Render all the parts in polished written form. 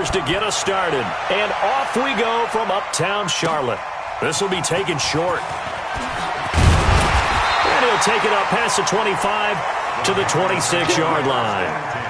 players to get us started. And off we go from uptown Charlotte. This will be taken short. And he'll take it up past the 25 to the 26-yard line.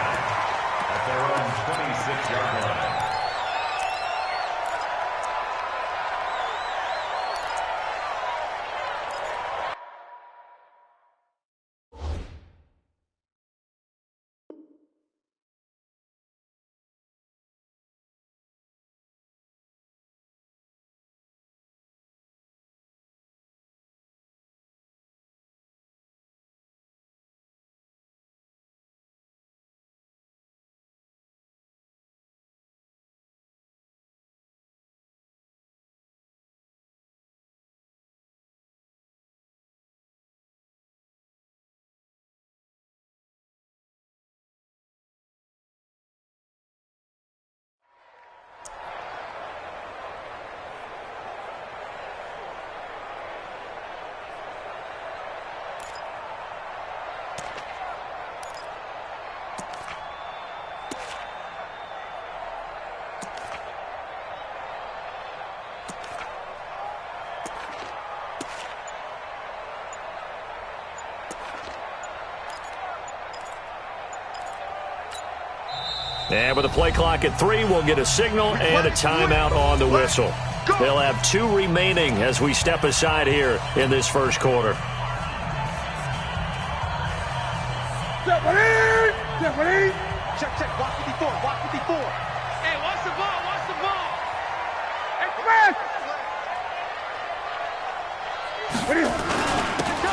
And with the play clock at 3, we'll get a signal and a timeout on the whistle. They'll have 2 remaining as we step aside here in this first quarter. Check. Watch 54. Hey, watch the ball. Hey,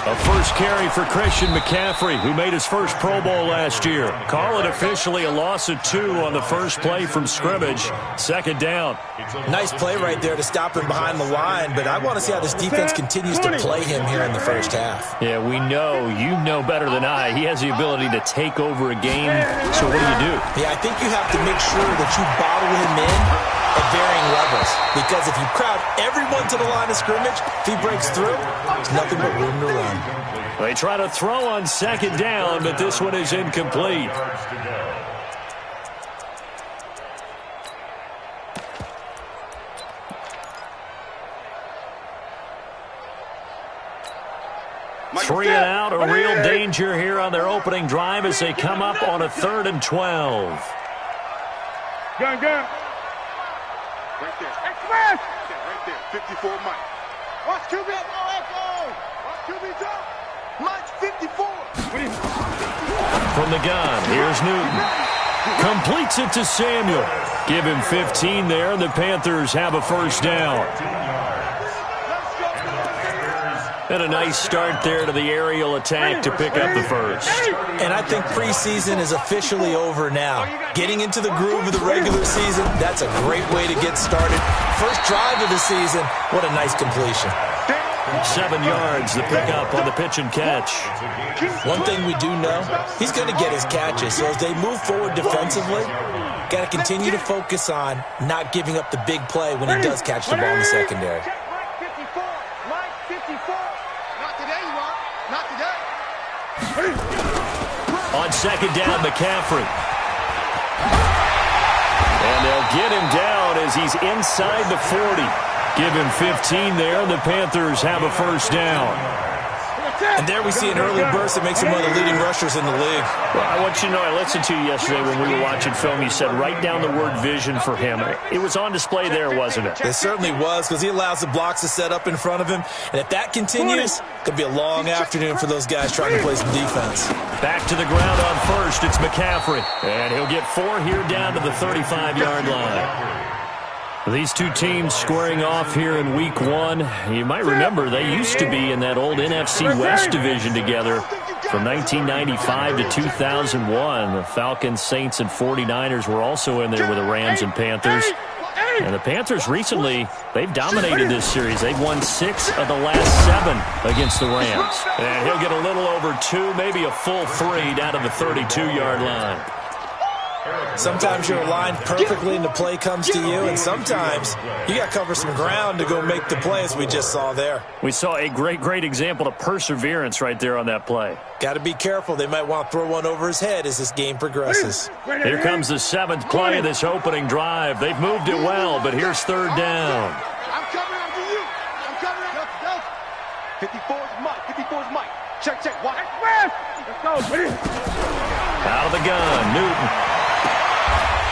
A first carry for Christian McCaffrey, who made his first Pro Bowl last year. Call it officially a loss of 2 on the first play from scrimmage. Second down. Nice play right there to stop him behind the line, but I want to see how this defense continues to play him here in the first half. Yeah, we know, you know better than I, he has the ability to take over a game. So what do? Yeah, I think you have to make sure that you bottle him in at varying levels, because if you crowd everyone to the line of scrimmage, if he breaks through, there's nothing but room to run. They try to throw on second down, but this one is incomplete. Three and out, a real danger here on their opening drive as they come up on a 3rd and 12. Gun. Right there. Express! Right there. 54 Mike. Watch QB. Watch QB jump. Mike 54. From the gun, here's Newton. Completes it to Samuel. Give him 15 there, and the Panthers have a first down. And a nice start there to the aerial attack to pick up the first. And I think preseason is officially over now. Getting into the groove of the regular season, that's a great way to get started. First drive of the season, what a nice completion. 7 yards, the pickup on the pitch and catch. One thing we do know, he's going to get his catches. So as they move forward defensively, got to continue to focus on not giving up the big play when he does catch the ball in the secondary. On second down, McCaffrey. And they'll get him down as he's inside the 40. Give him 15 there, and the Panthers have a first down. And there we see an early burst that makes him one of the leading rushers in the league. Well, I want you to know, I listened to you yesterday when we were watching film. You said write down the word vision for him. It was on display there, wasn't it? It certainly was, because he allows the blocks to set up in front of him. And if that continues, it could be a long afternoon for those guys trying to play some defense. Back to the ground on first. It's McCaffrey. And he'll get 4 here down to the 35-yard line. These two teams squaring off here in Week 1. You might remember they used to be in that old NFC West division together from 1995 to 2001. The Falcons, Saints, and 49ers were also in there with the Rams and Panthers. And the Panthers recently, they've dominated this series. They've won 6 of the last 7 against the Rams. And he'll get a little over 2, maybe a full 3 down to the 32-yard line. Sometimes you're aligned perfectly and the play comes to you, and sometimes you got to cover some ground to go make the play, as we just saw there. We saw a great example of perseverance right there on that play. Got to be careful. They might want to throw one over his head as this game progresses. Here comes the 7th play of this opening drive. They've moved it well, but here's 3rd down. I'm coming after you. I'm coming after you. 54's Mike. 54's Mike. Check. Watch. Let's go. Out of the gun, Newton.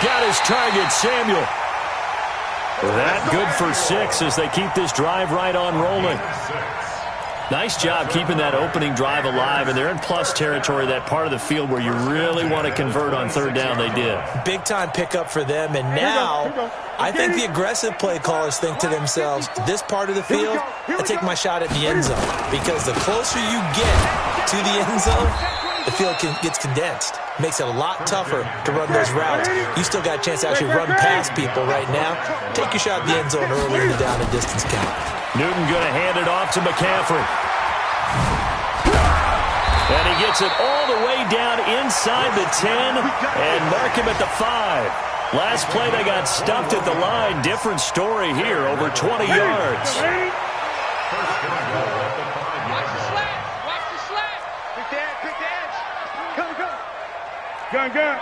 Got his target, Samuel. That good for 6 as they keep this drive right on rolling. Nice job keeping that opening drive alive, and they're in plus territory, that part of the field where you really want to convert on 3rd down. They did. Big-time pickup for them, and now I think the aggressive play callers think to themselves, this part of the field, I take my shot at the end zone, because the closer you get to the end zone, the field gets condensed. Makes it a lot tougher to run those routes. You still got a chance to actually run past people right now. Take your shot at the end zone early in the down and distance count. Newton going to hand it off to McCaffrey. And he gets it all the way down inside the 10 and mark him at the 5. Last play they got stuffed at the line. Different story here, over 20 yards. Gun.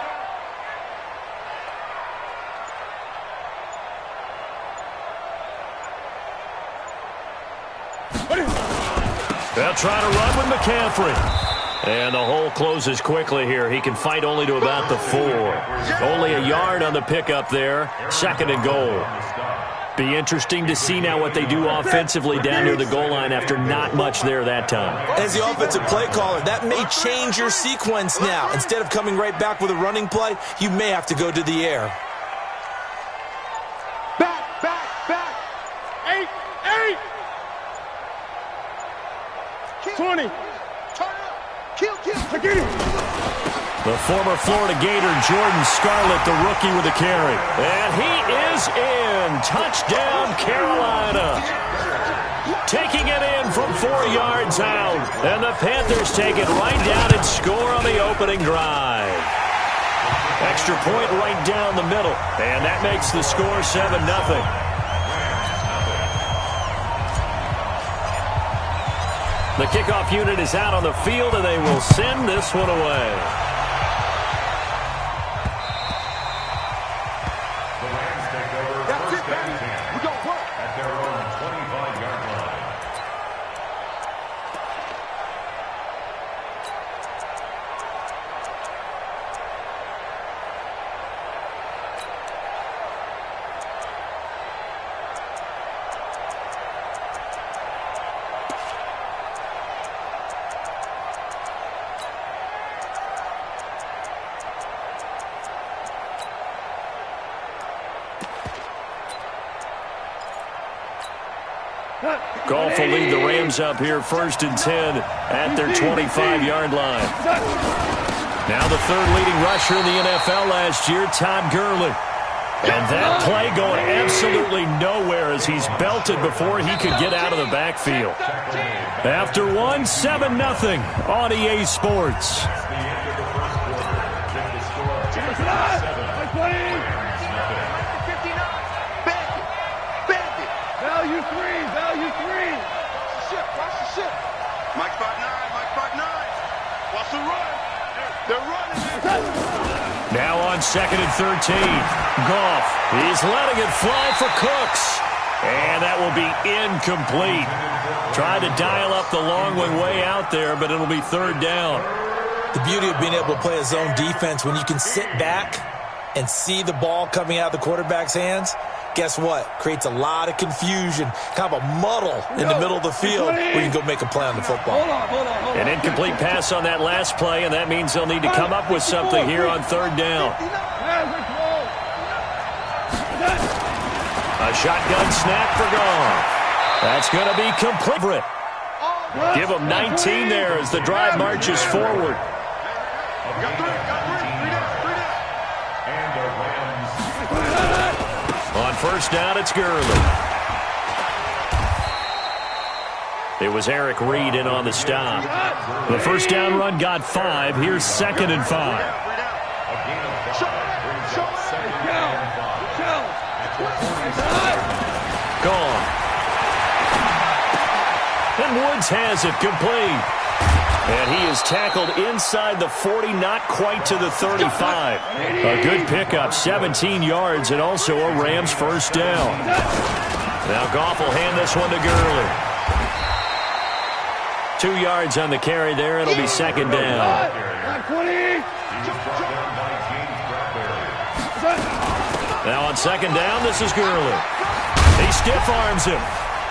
They'll try to run with McCaffrey. And the hole closes quickly here. He can fight only to about the 4. Only a yard on the pickup there. 2nd and goal. Be interesting to see now what they do offensively down near the goal line after not much there that time. As the offensive play caller, that may change your sequence now. Instead of coming right back with a running play, you may have to go to the air. Back. 8. 20. Turn up. Kill. Get him. The former Florida Gator, Jordan Scarlett, the rookie with the carry. And he is in. Touchdown, Carolina. Taking it in from 4 yards out. And the Panthers take it right down and score on the opening drive. Extra point right down the middle. And that makes the score 7-0. The kickoff unit is out on the field, and they will send this one away. That's it, baby. We're going to work. At their own 25-yard line. Goff will lead the Rams up here 1st and 10 at their 25-yard line. Now the 3rd leading rusher in the NFL last year, Todd Gurley. And that play going absolutely nowhere as he's belted before he could get out of the backfield. After 1, 7-0 on EA Sports. Value three. Watch the ship. Mike 5-9. Watch the run. They're running. Now on 2nd and 13. Goff. He's letting it fly for Cooks. And that will be incomplete. Tried to dial up the long one way out there, but it'll be 3rd down. The beauty of being able to play a zone defense when you can sit back and see the ball coming out of the quarterback's hands, guess what? Creates a lot of confusion, kind of a muddle in the middle of the field where you can go make a play on the football. Hold on. An incomplete pass on that last play, and that means they'll need to come up with something here on 3rd down. A shotgun snap for Goff. That's going to be complete. Give them 19 there as the drive marches forward. On 1st down, it's Gurley. It was Eric Reed in on the stop. The 1st down run got 5. Here's 2nd and 5. Gone. And Woods has it complete. And he is tackled inside the 40, not quite to the 35. A good pickup, 17 yards, and also a Rams first down. Now Goff will hand this one to Gurley. 2 yards on the carry there. It'll be second down. Now on second down, this is Gurley. He stiff arms him.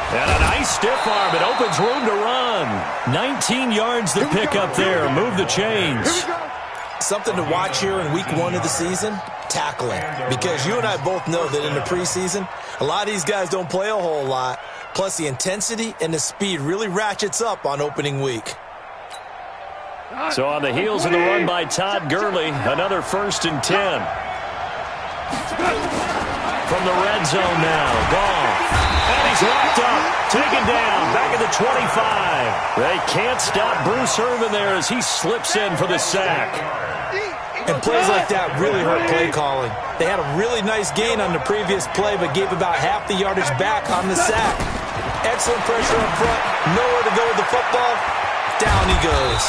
And a nice stiff arm. It opens room to run. 19 yards to pick up there. Move the chains. Something to watch here in week 1 of the season, tackling. Because you and I both know that in the preseason, a lot of these guys don't play a whole lot. Plus the intensity and the speed really ratchets up on opening week. So on the heels of the run by Todd Gurley, another 1st and 10. From the red zone now, Goff. And he's locked up, taken down, back at the 25. They can't stop Bruce Irvin there as he slips in for the sack. And plays like that really hurt play calling. They had a really nice gain on the previous play, but gave about half the yardage back on the sack. Excellent pressure up front, nowhere to go with the football. Down he goes.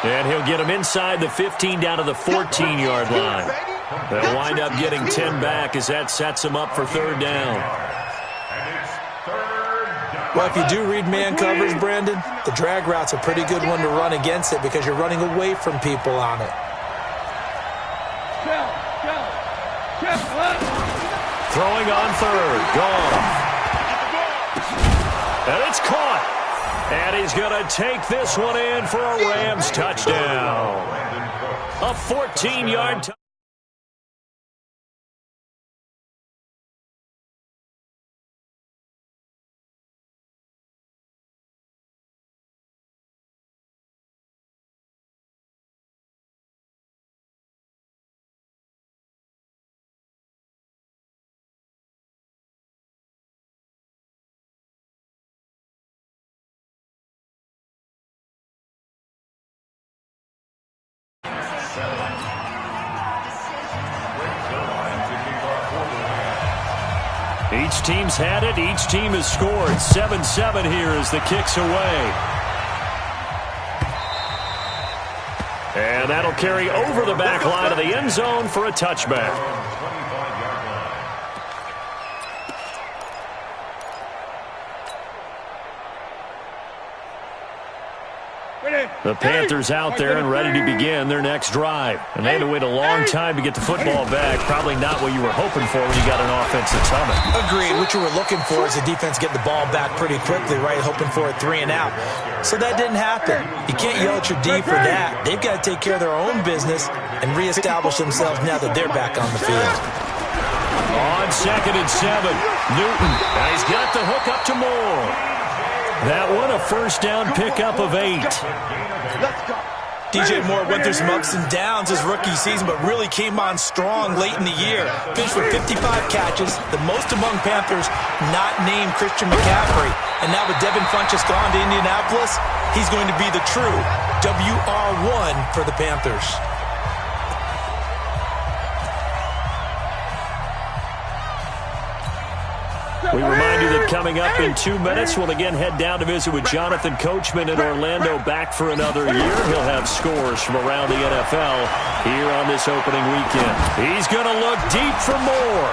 And he'll get him inside the 15 down to the 14-yard line. They'll wind up getting 10 back as that sets him up for third down. Well, if you do read man coverage, Brandon, the drag route's a pretty good one to run against it because you're running away from people on it. Throwing on third. Gone. And it's caught. And he's going to take this one in for a Rams touchdown. A 14-yard touchdown. Each team's had it. Each team has scored. 7-7 here as the kick's away. And that'll carry over the back line of the end zone for a touchback. The Panthers out there and ready to begin their next drive. And they had to wait a long time to get the football back. Probably not what you were hoping for when you got an offensive summit. Agreed. What you were looking for is the defense get the ball back pretty quickly, right? Hoping for a 3 and out. So that didn't happen. You can't yell at your D for that. They've got to take care of their own business and reestablish themselves now that they're back on the field. On 2nd and 7, Newton. Now he's got the hook up to Moore. That one a first down pickup of 8. DJ Moore went through some ups and downs his rookie season, but really came on strong late in the year. Finished with 55 catches, the most among Panthers not named Christian McCaffrey. And now with Devin Funchess gone to Indianapolis, he's going to be the true WR1 for the Panthers. We remind you that coming up in 2 minutes, we'll again head down to visit with Jonathan Coachman in Orlando, back for another year. He'll have scores from around the NFL here on this opening weekend. He's going to look deep for Moore.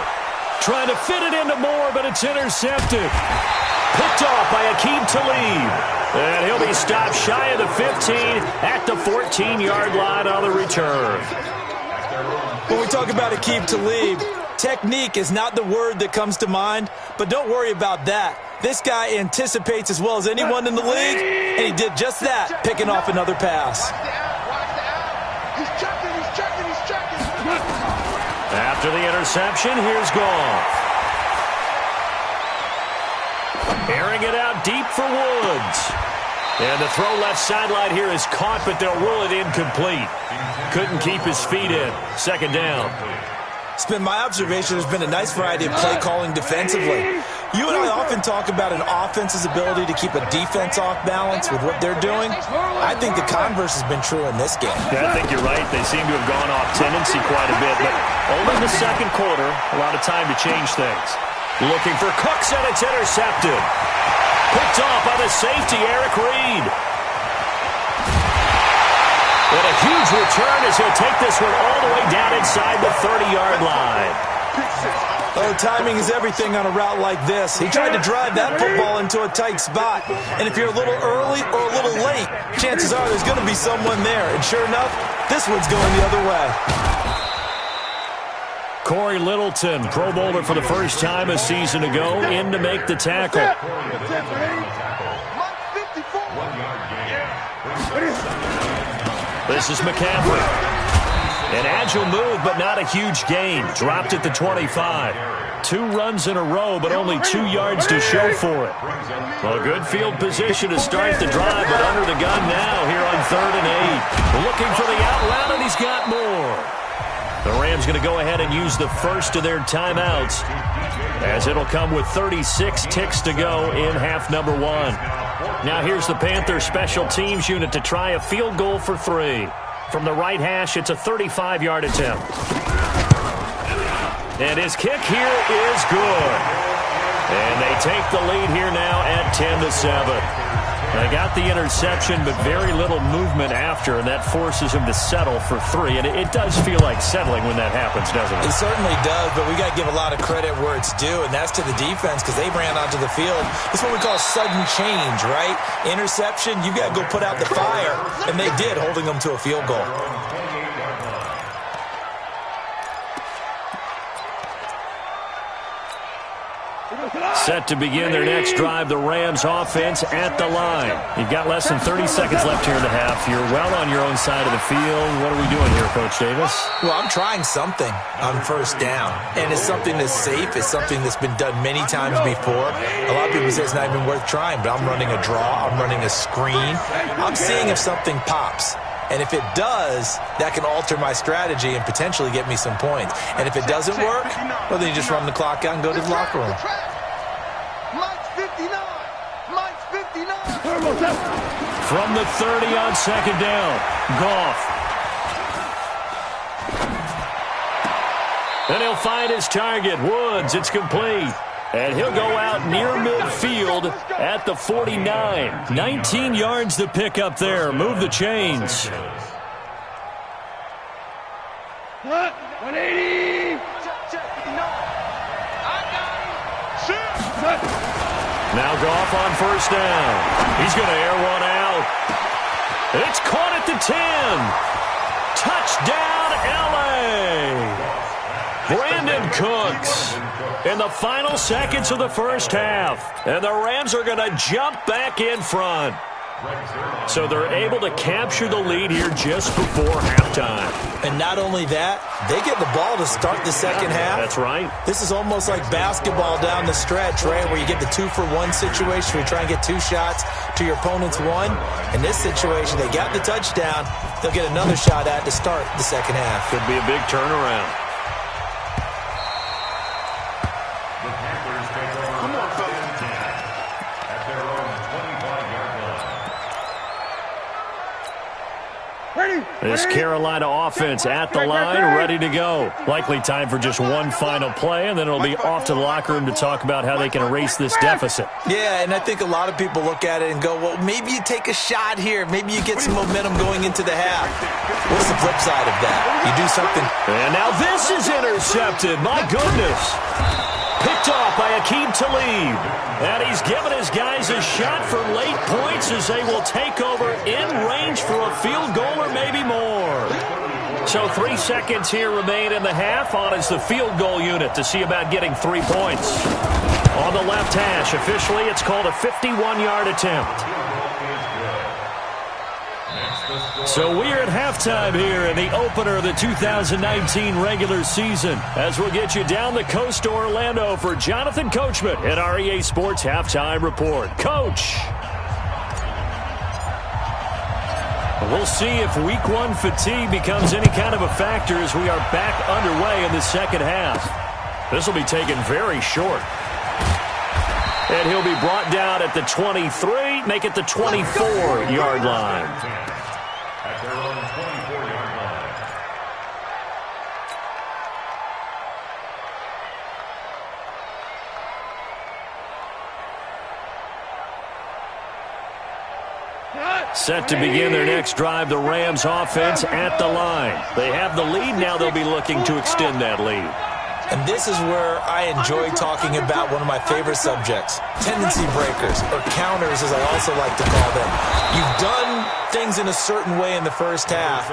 Trying to fit it into Moore, but it's intercepted. Picked off by Aqib Talib. And he'll be stopped shy of the 15 at the 14-yard line on the return. When we talk about Aqib Talib, technique is not the word that comes to mind, but don't worry about that. This guy anticipates as well as anyone in the league, and he did just that, picking off another pass. He's checking. After the interception, here's Goff. Airing it out deep for Woods. And the throw left sideline here is caught, but they'll rule it incomplete. Couldn't keep his feet in. Second down. It's been my observation there's been a nice variety of play calling defensively. You and I often talk about an offense's ability to keep a defense off balance with what they're doing. I think the converse has been true in this game. Yeah, I think you're right. They seem to have gone off tendency quite a bit, but only in the second quarter, a lot of time to change things. Looking for Cooks, and it's intercepted. Picked off by the safety, Eric Reed. And a huge return as he'll take this one all the way down inside the 30-yard line. Oh, timing is everything on a route like this. He tried to drive that football into a tight spot. And if you're a little early or a little late, chances are there's going to be someone there. And sure enough, this one's going the other way. Corey Littleton, Pro Bowler for the first time a season ago, in to make the tackle. This is McCaffrey. An agile move, but not a huge gain. Dropped at the 25. 2 runs in a row, but only 2 yards to show for it. Well, a good field position to start the drive, but under the gun now here on 3rd and 8. Looking for the out route, and he's got more. The Rams going to go ahead and use the first of their timeouts, as it'll come with 36 ticks to go in half number 1. Now here's the Panthers special teams unit to try a field goal for 3. From the right hash, it's a 35-yard attempt. And his kick here is good. And they take the lead here now at 10-7. They got the interception, but very little movement after, and that forces him to settle for 3. And it does feel like settling when that happens, doesn't it? It certainly does, but we got to give a lot of credit where it's due, and that's to the defense because they ran onto the field. It's what we call sudden change, right? Interception, you got to go put out the fire, and they did, holding them to a field goal. Set to begin their next drive, the Rams offense at the line. You've got less than 30 seconds left here in the half. You're well on your own side of the field. What are we doing here, Coach Davis? Well, I'm trying something on first down, and it's something that's safe. It's something that's been done many times before. A lot of people say it's not even worth trying, but I'm running a draw. I'm running a screen. I'm seeing if something pops. And if it does, that can alter my strategy and potentially get me some points. And if it doesn't work, well, then you just run the clock out and go to the locker room. Mike's 59. Mike's 59. From the 30 on second down, Goff. And he'll find his target, Woods. It's complete. And he'll go out near midfield at the 49. 19 yards to pick up there. Move the chains. 180. Now Goff on first down. He's going to air one out. It's caught at the 10. Touchdown, L.A. Brandon Cooks in the final seconds of the first half. And the Rams are going to jump back in front. So they're able to capture the lead here just before halftime. And not only that, they get the ball to start the second half. That's right. This is almost like basketball down the stretch, right, where you get the 2-for-1 situation where you try and get 2 shots to your opponent's 1. In this situation, they got the touchdown. They'll get another shot at to start the second half. Could be a big turnaround. This Carolina offense at the line, ready to go. Likely time for just one final play, and then it'll be off to the locker room to talk about how they can erase this deficit. Yeah, and I think a lot of people look at it and go, well, maybe you take a shot here. Maybe you get some momentum going into the half. What's the flip side of that? You do something. And now this is intercepted. My goodness. Picked off by Aqib Talib. And he's given his guys a shot for late points as they will take over in range for a field goal or maybe more. So 3 seconds here remain in the half. On is the field goal unit to see about getting 3 points. On the left hash, officially it's called a 51-yard attempt. So we're at halftime here in the opener of the 2019 regular season, as we'll get you down the coast to Orlando for Jonathan Coachman at our EA Sports Halftime Report. Coach! We'll see if Week 1 fatigue becomes any kind of a factor as we are back underway in the second half. This will be taken very short. And he'll be brought down at the 23, make it the 24-yard line. At their own 24-yard line. Set to begin their next drive, the Rams offense at the line. They have the lead now. They'll be looking to extend that lead. And this is where I enjoy talking about one of my favorite subjects, tendency breakers, or counters as I also like to call them. You've done things in a certain way in the first half,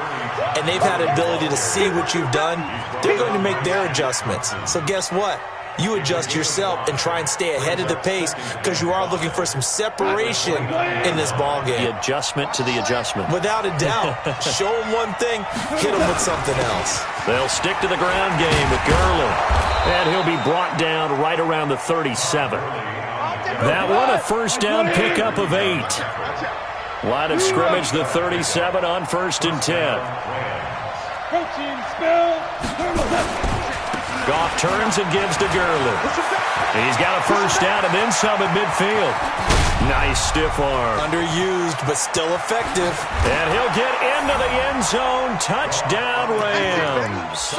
and they've had the ability to see what you've done. They're going to make their adjustments. So guess what? You adjust yourself and try and stay ahead of the pace because you are looking for some separation in this ballgame. The adjustment to the adjustment. Without a doubt. Show them one thing, hit them with something else. They'll stick to the ground game with Gurley. And he'll be brought down right around the 37. That one, a first down pickup of 8. Line of scrimmage, the 37 on 1st and 10. Goff turns and gives to Gurley. He's got a first down and then some at midfield. Nice stiff arm. Underused, but still effective. And he'll get into the end zone. Touchdown, Rams.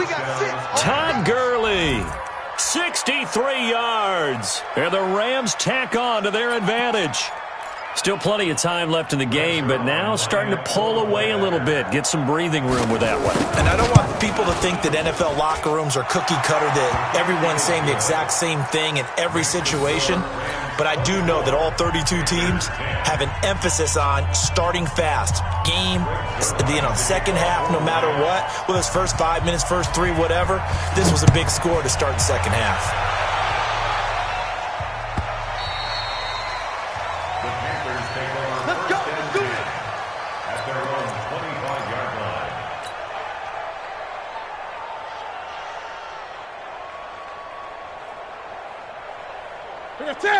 Todd Gurley, 63 yards. And the Rams tack on to their advantage. Still plenty of time left in the game, but now starting to pull away a little bit. Get some breathing room with that one. And I don't want people to think that NFL locker rooms are cookie cutter, that everyone's saying the exact same thing in every situation. But I do know that all 32 teams have an emphasis on starting fast. Game, second half, no matter what. Whether it's first 5 minutes, first 3, whatever. This was a big score to start the second half.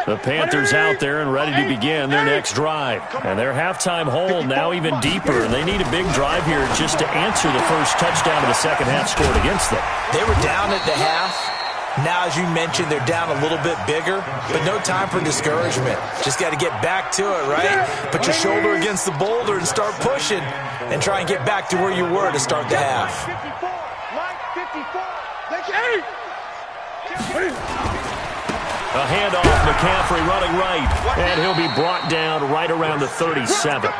The Panthers out there and ready to begin their next drive. And their halftime hole now even deeper. And they need a big drive here just to answer the first touchdown of the second half scored against them. They were down at the half. Now, as you mentioned, they're down a little bit bigger, but no time for discouragement. Just got to get back to it, right? Put your shoulder against the boulder and start pushing and try and get back to where you were to start the half. A handoff, McCaffrey running right, and he'll be brought down right around the 37.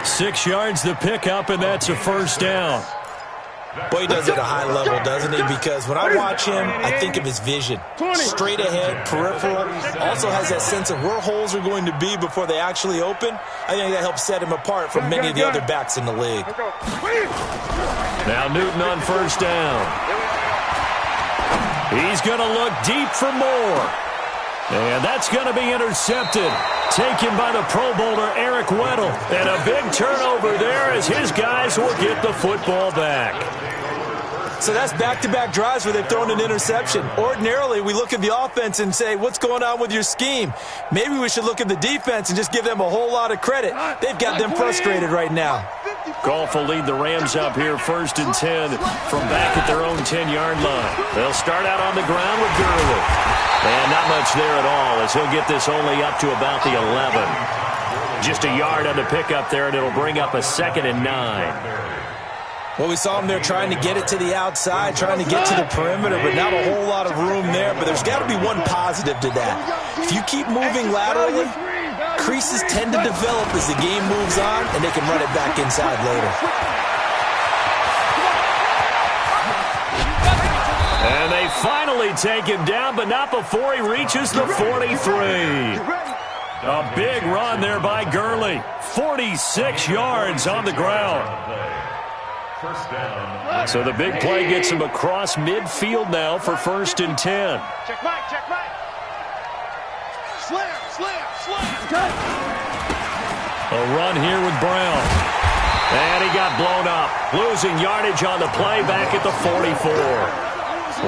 6 yards the pickup, and that's a first down. Boy, he does it at a high level, doesn't he? Because when I watch him, I think of his vision. Straight ahead, peripheral. Also has that sense of where holes are going to be before they actually open. I think that helps set him apart from many of the other backs in the league. Now Newton on first down. He's going to look deep for more. And that's going to be intercepted. Taken by the Pro Bowler, Eric Weddle. And a big turnover there as his guys will get the football back. So that's back-to-back drives where they've thrown an interception. Ordinarily, we look at the offense and say, what's going on with your scheme? Maybe we should look at the defense and just give them a whole lot of credit. They've got them frustrated right now. Goff will lead the Rams up here 1st and 10 from back at their own 10-yard line. They'll start out on the ground with Gurley. And not much there at all as he'll get this only up to about the 11. Just a yard on the pickup there, and it'll bring up a 2nd and 9. Well, we saw him there trying to get it to the outside, trying to get to the perimeter, but not a whole lot of room there. But there's got to be one positive to that. If you keep moving laterally, creases tend to develop as the game moves on, and they can run it back inside later. And they finally take him down, but not before he reaches the 43. A big run there by Gurley. 46 yards on the ground. So the big play gets him across midfield now for 1st and 10. Check Mike, check Mike. Slam. A run here with Brown. And he got blown up. Losing yardage on the play back at the 44.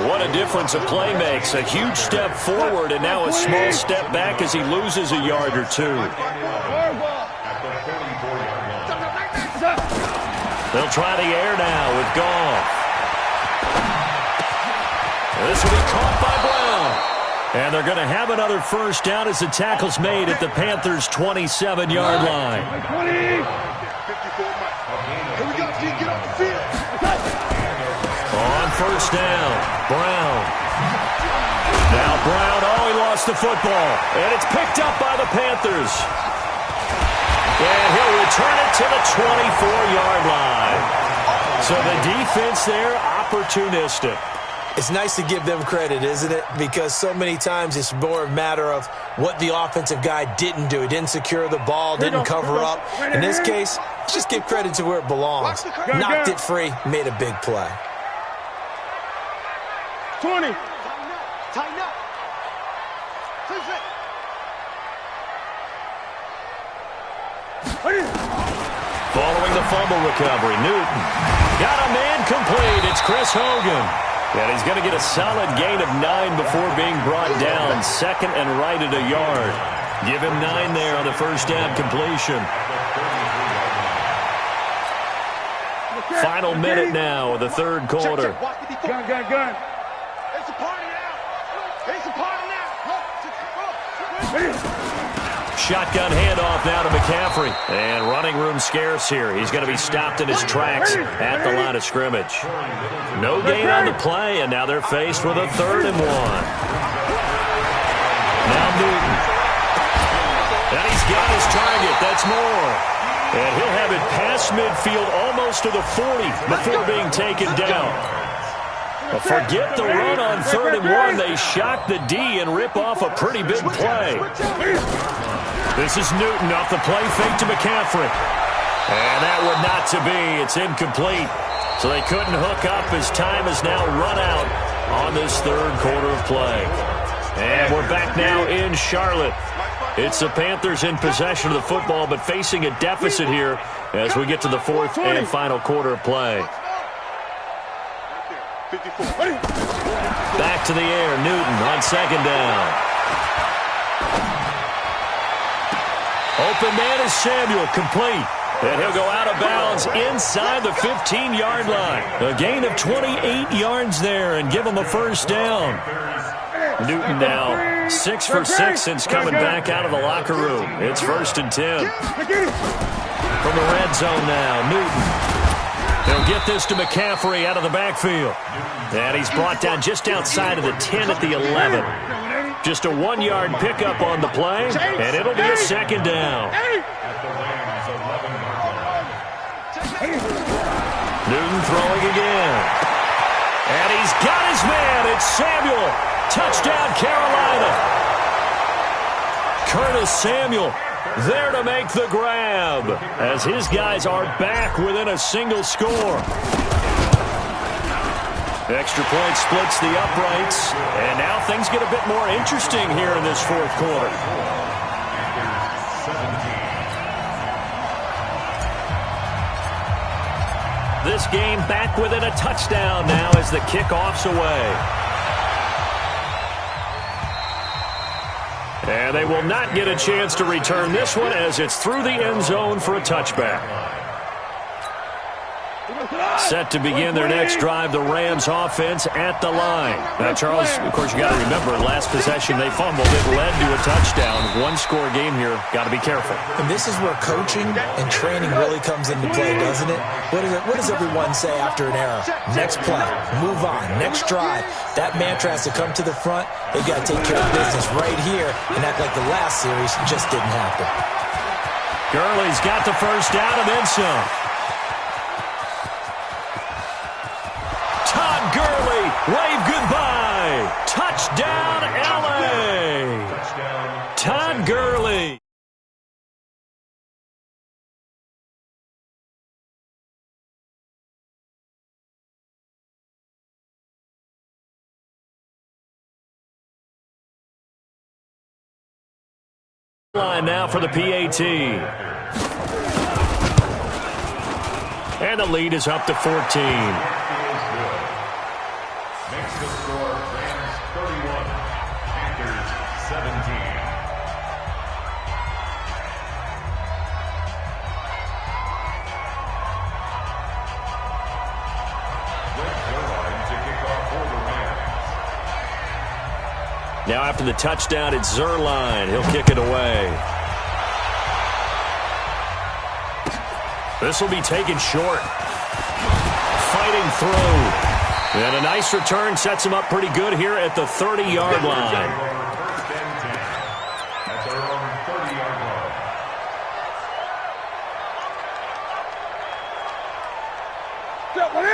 What a difference a play makes. A huge step forward and now a small step back as he loses a yard or two. They'll try the air now with Goff. This will be caught by Brown. And they're going to have another first down as the tackle's made at the Panthers' 27-yard line. 20. 54 Mike. Here we go, G. Get off the field. On first down, Brown. Now Brown, he lost the football. And it's picked up by the Panthers. And he'll return it to the 24-yard line. So the defense there, opportunistic. It's nice to give them credit, isn't it? Because so many times it's more a matter of what the offensive guy didn't do. He didn't secure the ball, didn't cover up. In this case, let's just give credit to where it belongs. Knocked it free, made a big play. 20. Tighten up. Following the fumble recovery, Newton got a man complete. It's Chris Hogan. And he's going to get a solid gain of 9 before being brought down. Second and right at a yard. Give him 9 there on the first down completion. Final minute now of the third quarter. Gun. It's a party now. It's a party now. Shotgun handoff now to McCaffrey. And running room scarce here. He's going to be stopped in his tracks at the line of scrimmage. No gain on the play, and now they're faced with a 3rd and 1. Now Newton. And he's got his target. That's Moore. And he'll have it past midfield almost to the 40 before being taken down. But forget the run on 3rd and 1. They shock the D and rip off a pretty big play. This is Newton off the play fake to McCaffrey. And that would not to be. It's incomplete. So they couldn't hook up as time has now run out on this third quarter of play. And we're back now in Charlotte. It's the Panthers in possession of the football, but facing a deficit here as we get to the fourth and final quarter of play. Back to the air, Newton on second down. Open man is Samuel, complete. And he'll go out of bounds inside the 15-yard line. A gain of 28 yards there and give him a first down. Newton now 6 for 6 since coming back out of the locker room. It's 1st and 10. From the red zone now, Newton. He'll get this to McCaffrey out of the backfield. And he's brought down just outside of the 10 at the 11. Just a 1-yard pickup on the play, and it'll be a second down. Newton throwing again. And he's got his man. It's Samuel. Touchdown, Carolina. Curtis Samuel there to make the grab as his guys are back within a single score. Extra point splits the uprights, and now things get a bit more interesting here in this fourth quarter. This game back within a touchdown now as the kickoff's away. And they will not get a chance to return this one as it's through the end zone for a touchback. Set to begin their next drive, the Rams offense at the line. Now, Charles, of course, you got to remember, last possession they fumbled. It led to a touchdown. One-score game here. Got to be careful. And this is where coaching and training really comes into play, doesn't it? What does everyone say after an error? Next play, move on, next drive. That mantra has to come to the front. They've got to take care of business right here and act like the last series just didn't happen. Gurley's got the first down and then some. Gurley, wave goodbye. Touchdown, L.A. Todd Gurley. Line now for the PAT. And the lead is up to 14. Makes the score Rams 31, Panthers 17. Rick Gerard to kick off for the Rams. Now after the touchdown, it's Zuerlein. He'll kick it away. This will be taken short. Fighting through. And a nice return sets him up pretty good here at the 30-yard line.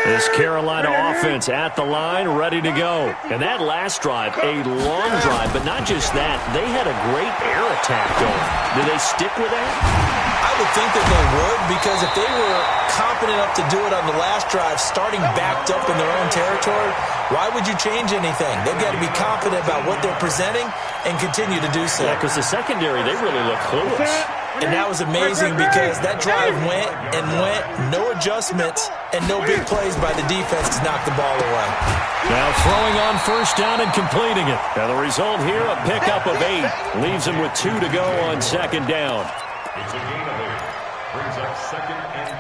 This Carolina offense at the line, ready to go. And that last drive, a long drive, but not just that. They had a great air attack going. Do they stick with that? I would think that they would, because if they were competent enough to do it on the last drive, starting backed up in their own territory, why would you change anything? They've got to be confident about what they're presenting and continue to do so. Yeah, because the secondary, they really look clueless. And that was amazing because that drive went and went, no adjustments, and no big plays by the defense to knock the ball away. Now throwing on first down and completing it. Now the result here, a pickup of 8. Leaves him with 2 to go on second down. It's a gain of 8. Brings up 2nd and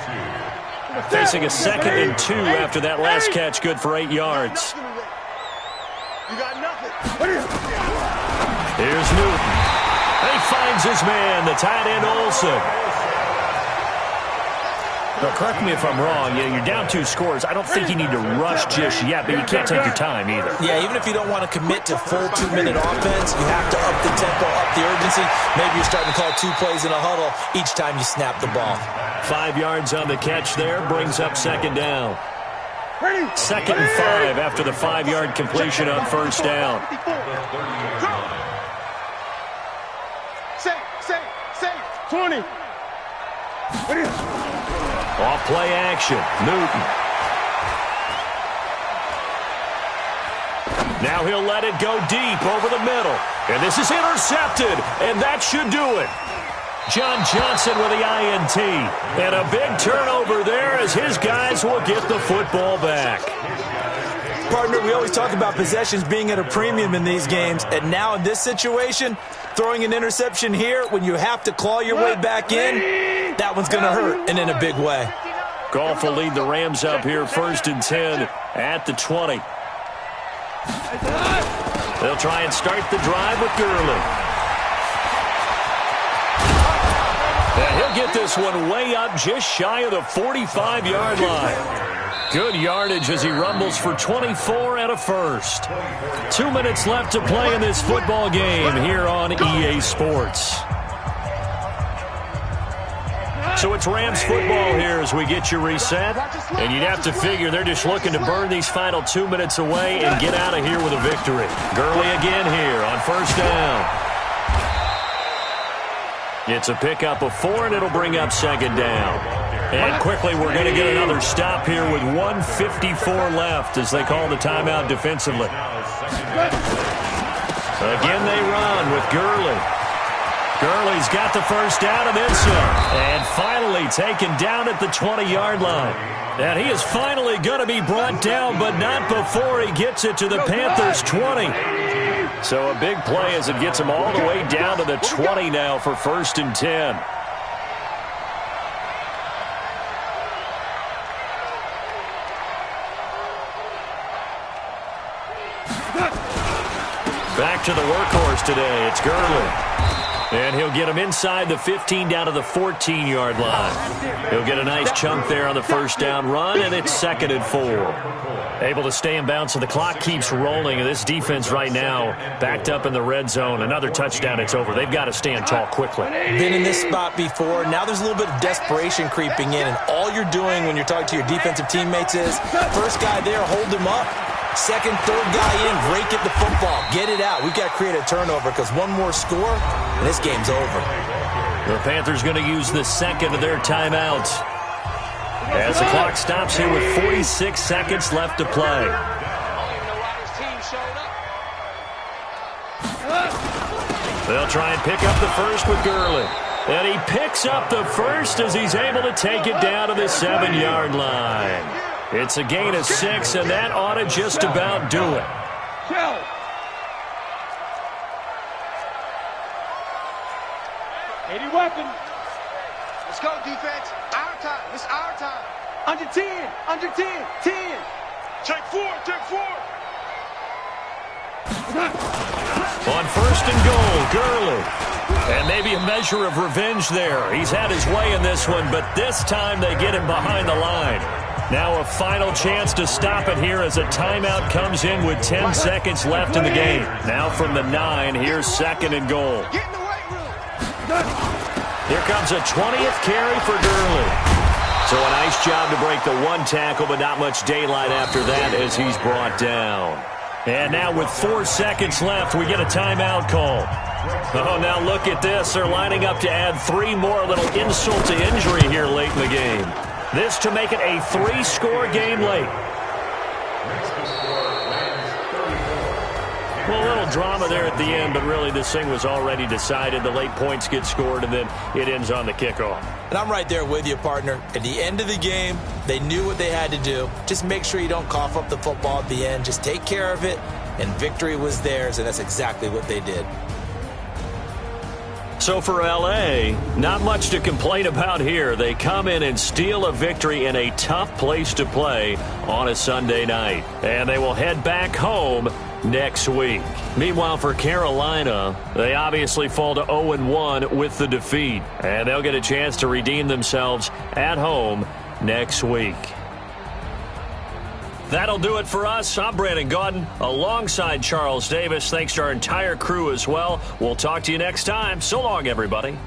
2. Facing a 2nd and 2 after that last catch, good for 8 yards. You got nothing. Here's Newton. He finds his man, the tight end Olsen. Now, correct me if I'm wrong. Yeah, you're down 2 scores. I don't think you need to rush just yet, but you can't take your time either. Yeah, even if you don't want to commit to full 2-minute offense, you have to up the tempo, up the urgency. Maybe you're starting to call 2 plays in a huddle each time you snap the ball. 5 yards on the catch there, brings up second down. 2nd and 5 after the 5-yard completion on first down. Save. 20. Off play action, Newton. Now he'll let it go deep over the middle. And this is intercepted, and that should do it. John Johnson with the INT. And a big turnover there as his guys will get the football back. Partner, we always talk about possessions being at a premium in these games, and now in this situation, throwing an interception here when you have to claw your way back in, that one's going to hurt, and in a big way. Goff will lead the Rams up here 1st and 10 at the 20. They'll try and start the drive with Gurley. And he'll get this one way up just shy of the 45-yard line. Good yardage as he rumbles for 24 and a first. 2 minutes left to play in this football game here on EA Sports. So it's Rams football here as we get you reset. And you'd have to figure they're just looking to burn these final 2 minutes away and get out of here with a victory. Gurley again here on first down. It's a pickup of 4, and it'll bring up second down. And quickly, we're going to get another stop here with 1:54 left as they call the timeout defensively. Again, they run with Gurley. Gurley's got the first down and then some. And finally taken down at the 20-yard line. And he is finally going to be brought down, but not before he gets it to the Panthers' 20. So a big play as it gets him all the way down to the 20 now for 1st and 10. Back to the workhorse today. It's Gurley. And he'll get him inside the 15 down to the 14-yard line. He'll get a nice chunk there on the first down run, and it's 2nd and 4. Able to stay in bounds, so the clock keeps rolling. And this defense right now backed up in the red zone. Another touchdown, it's over. They've got to stand tall quickly. Been in this spot before. Now there's a little bit of desperation creeping in. And all you're doing when you're talking to your defensive teammates is, first guy there, hold him up. Second, third guy in, rake at the football. Get it out. We've got to create a turnover because one more score, and this game's over. The Panthers going to use the second of their timeouts as the clock stops here with 46 seconds left to play. They'll try and pick up the first with Gurley. And he picks up the first as he's able to take it down to the 7-yard line. It's a gain of 6, and that ought to just about do it. 80 weapon. Let's go, defense. Our time. This is our time. Under 10. Under 10. 10. Check 4. Check 4. On first and goal, Gurley. And maybe a measure of revenge there. He's had his way in this one, but this time they get him behind the line. Now a final chance to stop it here as a timeout comes in with 10 seconds left in the game. Now from the 9, here's second and goal. Here comes a 20th carry for Gurley. So a nice job to break the one tackle, but not much daylight after that as he's brought down. And now with 4 seconds left, we get a timeout call. Oh, now look at this. They're lining up to add 3 more, little insult to injury here late in the game. This to make it a 3-score game late. Well, a little drama there at the end, but really this thing was already decided. The late points get scored, and then it ends on the kickoff. And I'm right there with you, partner. At the end of the game, they knew what they had to do. Just make sure you don't cough up the football at the end. Just take care of it, and victory was theirs, and that's exactly what they did. So for L.A., not much to complain about here. They come in and steal a victory in a tough place to play on a Sunday night. And they will head back home next week. Meanwhile, for Carolina, they obviously fall to 0-1 with the defeat. And they'll get a chance to redeem themselves at home next week. That'll do it for us. I'm Brandon Gaudin alongside Charles Davis. Thanks to our entire crew as well. We'll talk to you next time. So long, everybody.